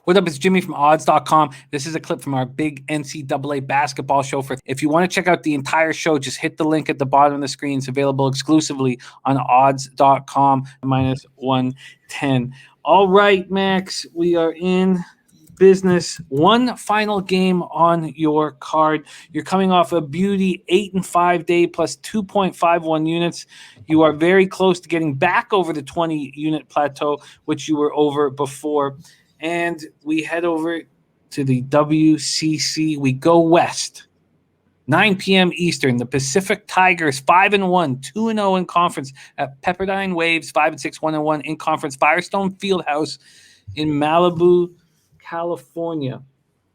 What up? It's Jimmy from odds.com. This is a clip from our big NCAA basketball show. If you want to check out the entire show, just hit the link at the bottom of the screen. It's available exclusively on odds.com, minus 110. All right, Max, we are in business. One final game on your card. You're coming off a beauty 8-5 day plus 2.51 units. You are very close to getting back over the 20 unit plateau, which you were over before. And we head over to the WCC. We go west. 9 p.m. Eastern. The Pacific Tigers 5-1, 2-0 in conference at Pepperdine Waves, 5-6, 1-1 in conference. Firestone Fieldhouse in Malibu, California.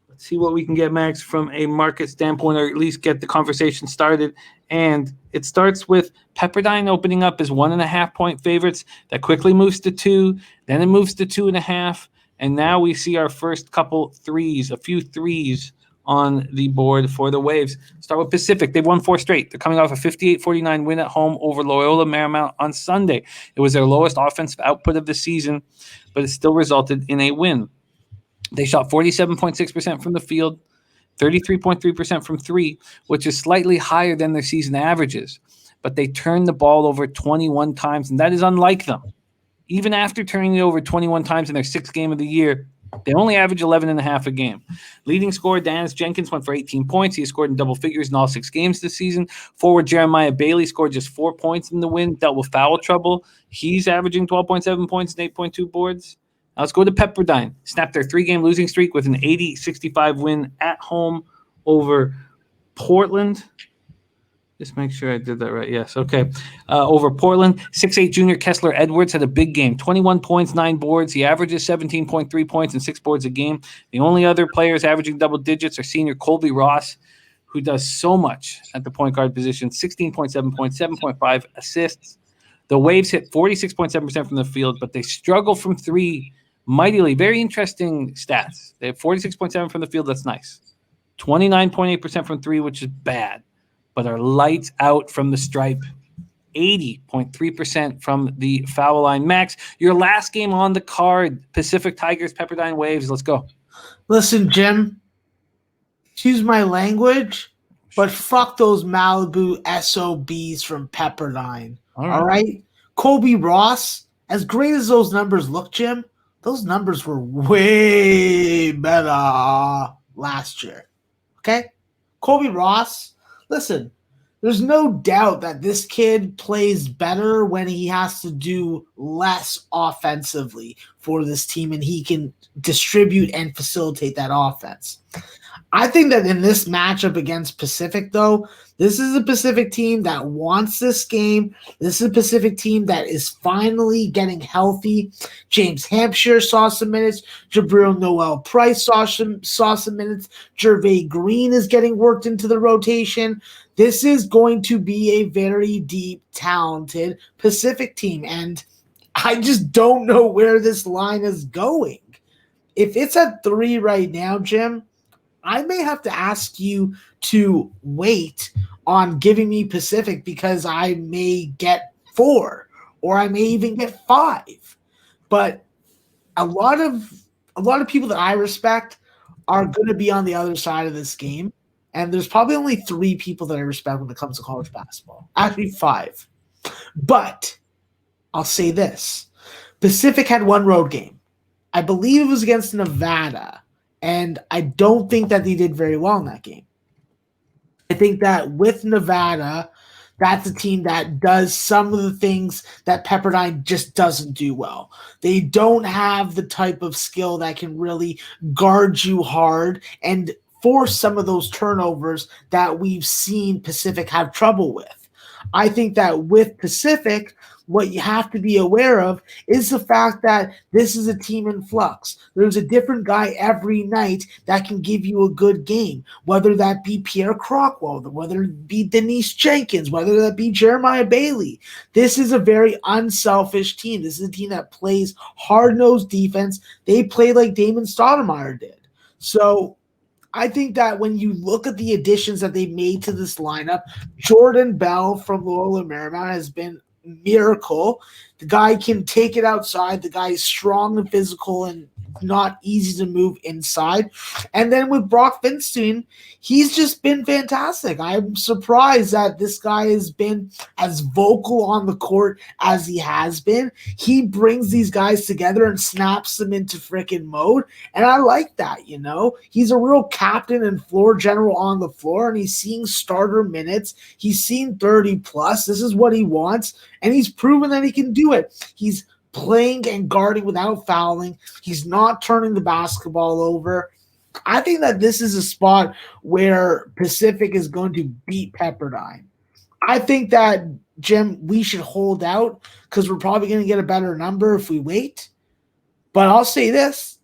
Let's see what we can get, Max, from a market standpoint, or at least get the conversation started. And it starts with Pepperdine opening up as 1.5-point favorites. That quickly moves to 2. Then it moves to 2.5. And now we see our first couple threes, a few threes on the board for the Waves. Start with Pacific. They've won 4 straight. They're coming off a 58-49 win at home over Loyola Marymount on Sunday. It was their lowest offensive output of the season, but it still resulted in a win. They shot 47.6% from the field, 33.3% from 3, which is slightly higher than their season averages. But they turned the ball over 21 times, and that is unlike them. Even after turning it over 21 times in their 6th game of the year, they only average 11.5 a game. Leading scorer Dennis Jenkins went for 18 points. He has scored in double figures in all 6 games this season. Forward Jeremiah Bailey scored just 4 points in the win, dealt with foul trouble. He's averaging 12.7 points and 8.2 boards. Now let's go to Pepperdine. Snapped their 3-game losing streak with an 80-65 win at home over Portland. Just make sure I did that right. Yes, okay. Over Portland, 6'8 junior Kessler Edwards had a big game. 21 points, 9 boards. He averages 17.3 points and 6 boards a game. The only other players averaging double digits are senior Colby Ross, who does so much at the point guard position. 16.7 points, 7.5 assists. The Waves hit 46.7% from the field, but they struggle from 3 mightily. Very interesting stats. They have 46.7 from the field. That's nice. 29.8% from 3, which is bad, but are lights out from the stripe. 80.3% from the foul line. Max, your last game on the card, Pacific Tigers, Pepperdine Waves. Let's go. Listen, Jim, excuse my language, but fuck those Malibu SOBs from Pepperdine. All right? Colby Ross, as great as those numbers look, Jim, those numbers were way better last year. Okay? Colby Ross, listen, there's no doubt that this kid plays better when he has to do less offensively for this team and he can distribute and facilitate that offense. I think that in this matchup against Pacific, though, this is a Pacific team that wants this game. This is a Pacific team that is finally getting healthy. James Hampshire saw some minutes. Jabril Noel Price saw some minutes. Gervais Green is getting worked into the rotation. This is going to be a very deep, talented Pacific team, and I just don't know where this line is going. If it's at 3 right now, Jim, I may have to ask you to wait on giving me Pacific because I may get 4 or I may even get 5. But a lot of people that I respect are going to be on the other side of this game. And there's probably only 3 people that I respect when it comes to college basketball. Actually, 5. But I'll say this. Pacific had 1 road game. I believe it was against Nevada. And I don't think that they did very well in that game. I think that with Nevada, that's a team that does some of the things that Pepperdine just doesn't do well. They don't have the type of skill that can really guard you hard and force some of those turnovers that we've seen Pacific have trouble with. I think that with Pacific, what you have to be aware of is the fact that this is a team in flux. There's a different guy every night that can give you a good game, whether that be Pierre Crockwell, whether it be Denise Jenkins, whether that be Jeremiah Bailey. This is a very unselfish team. This is a team that plays hard-nosed defense. They play like Damon Stoudemire did. So I think that when you look at the additions that they made to this lineup, Jordan Bell from Loyola Marymount has been miracle. The guy can take it outside. The guy is strong and physical and not easy to move inside. And then with Brock Finstein, he's just been fantastic. I'm surprised that this guy has been as vocal on the court as he has been. He brings these guys together and snaps them into freaking mode. And I like that, you know. He's a real captain and floor general on the floor, and he's seeing starter minutes. He's seen 30 plus. This is what he wants, and he's proven that he can do it. He's playing and guarding without fouling. He's not turning the basketball over. I think that this is a spot where Pacific is going to beat Pepperdine. I think that, Jim, we should hold out because we're probably going to get a better number if we wait. But I'll say this.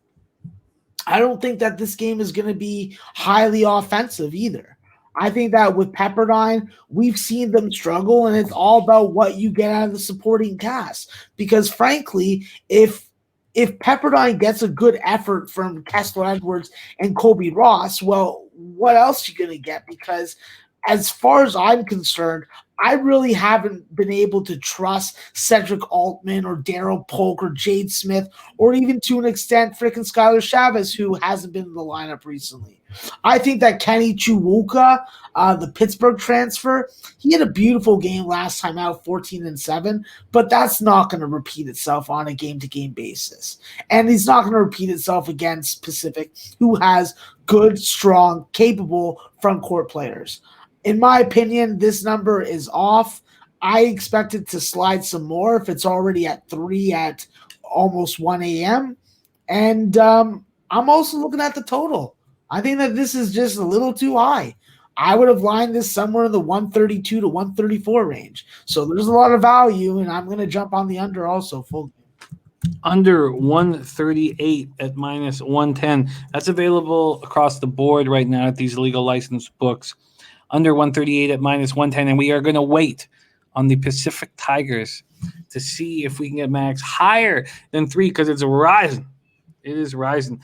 I don't think that this game is going to be highly offensive either. I think that with Pepperdine, we've seen them struggle, and it's all about what you get out of the supporting cast. Because frankly, if Pepperdine gets a good effort from Kessler Edwards and Kobe Ross, well, what else are you going to get? Because as far as I'm concerned, I really haven't been able to trust Cedric Altman or Daryl Polk or Jade Smith or even to an extent freaking Skylar Chavez, who hasn't been in the lineup recently. I think that Kenny Chiwuka, the Pittsburgh transfer, he had a beautiful game last time out, 14-7, but that's not going to repeat itself on a game-to-game basis. And he's not going to repeat itself against Pacific, who has good, strong, capable front court players. In my opinion, this number is off. I expect it to slide some more if it's already at 3 at almost 1 a.m. And I'm also looking at the total. I think that this is just a little too high. I would have lined this somewhere in the 132 to 134 range. So there's a lot of value, and I'm going to jump on the under also. Full under 138 at minus 110. That's available across the board right now at these legal license books. Under 138 at minus 110, and we are going to wait on the Pacific Tigers to see if we can get Max higher than 3 because it's rising. It is rising.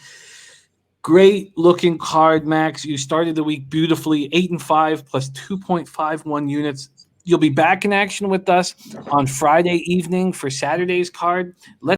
Great looking card, Max. You started the week beautifully, 8-5 plus 2.51 units. You'll be back in action with us on Friday evening for Saturday's card. Let's